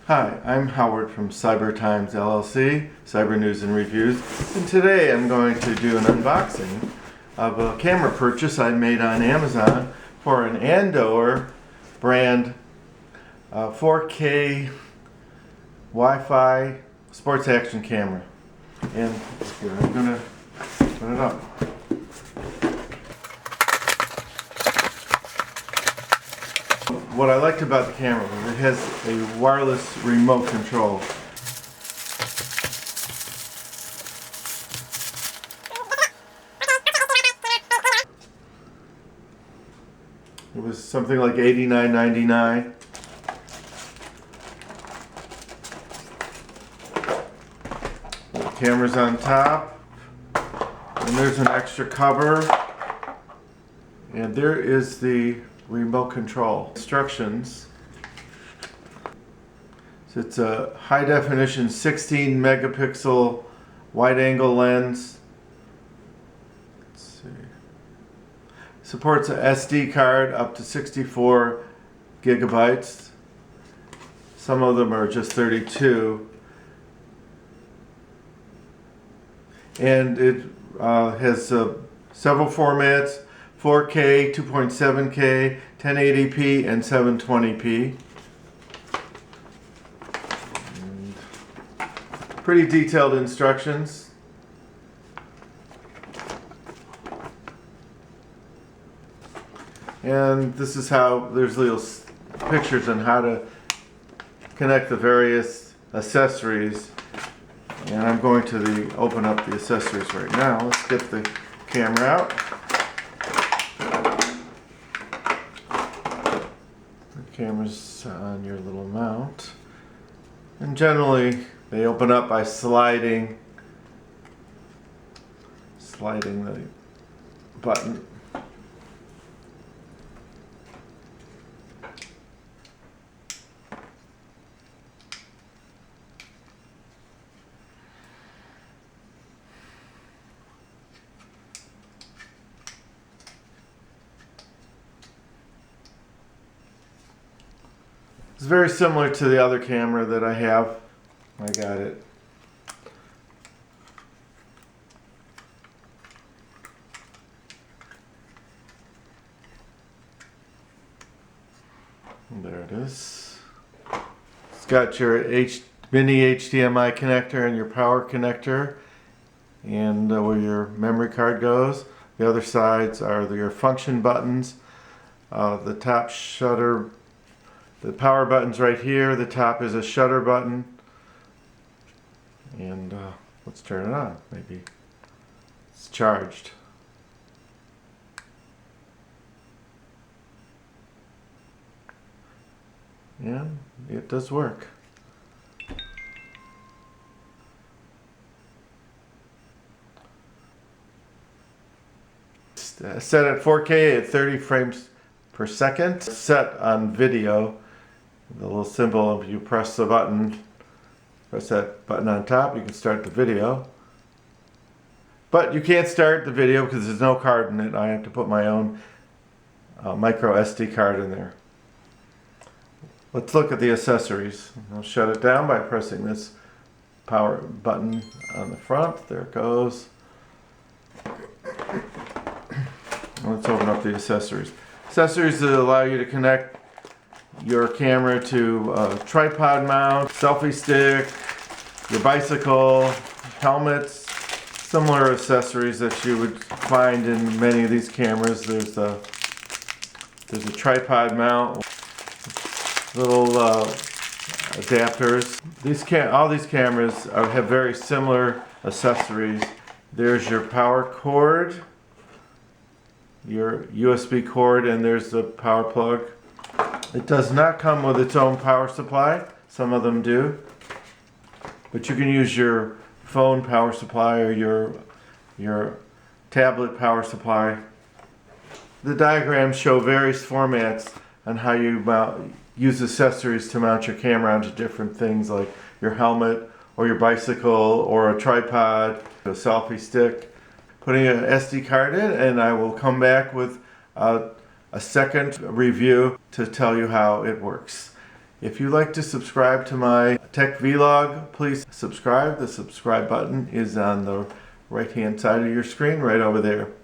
Hi, I'm Howard from Cyber Times LLC, Cyber News and Reviews, and today I'm going to do an unboxing of a camera purchase I made on Amazon for an Andoer brand 4K Wi-Fi sports action camera. And here, I'm going to put it up. What I liked about the camera was it has a wireless remote control. It was something like $89.99. The camera's on top, and there's an extra cover, and there is the remote control instructions. So it's a high definition 16 megapixel wide angle lens. Let's see. Supports a SD card up to 64 gigabytes. Some of them are just 32. And it has several formats: 4K, 2.7K, 1080p, and 720p. And pretty detailed instructions. And this is how, there's little pictures on how to connect the various accessories. And I'm going to open up the accessories right now. Let's get the camera out. The camera's on your little mount. And generally, they open up by sliding the button. It's very similar to the other camera that I have. I got it. And there it is. It's got your mini HDMI connector and your power connector, and where your memory card goes. The other sides are your function buttons. The top shutter. The power button's right here. The top is a shutter button. And let's turn it on. Maybe it's charged. Yeah, it does work. It's set at 4K at 30 frames per second. Set on video. The little symbol, if you press the button, press that button on top, you can start the video. But you can't start the video because there's no card in it. I have to put my own microSD card in there. Let's look at the accessories. I'll shut it down by pressing this power button on the front. There it goes. Let's open up the accessories. Accessories that allow you to connect your camera to a tripod mount, selfie stick, your bicycle, helmets, similar accessories that you would find in many of these cameras. There's a tripod mount, little adapters. All these cameras have very similar accessories. There's your power cord, your USB cord, and there's the power plug. It does not come with its own power supply. Some of them do. But you can use your phone power supply or your tablet power supply. The diagrams show various formats on how you use accessories to mount your camera onto different things, like your helmet or your bicycle or a tripod, a selfie stick. Putting an SD card in, and I will come back with a second review to tell you how it works. If you like to subscribe to my tech vlog, please subscribe. The subscribe button is on the right hand side of your screen right over there.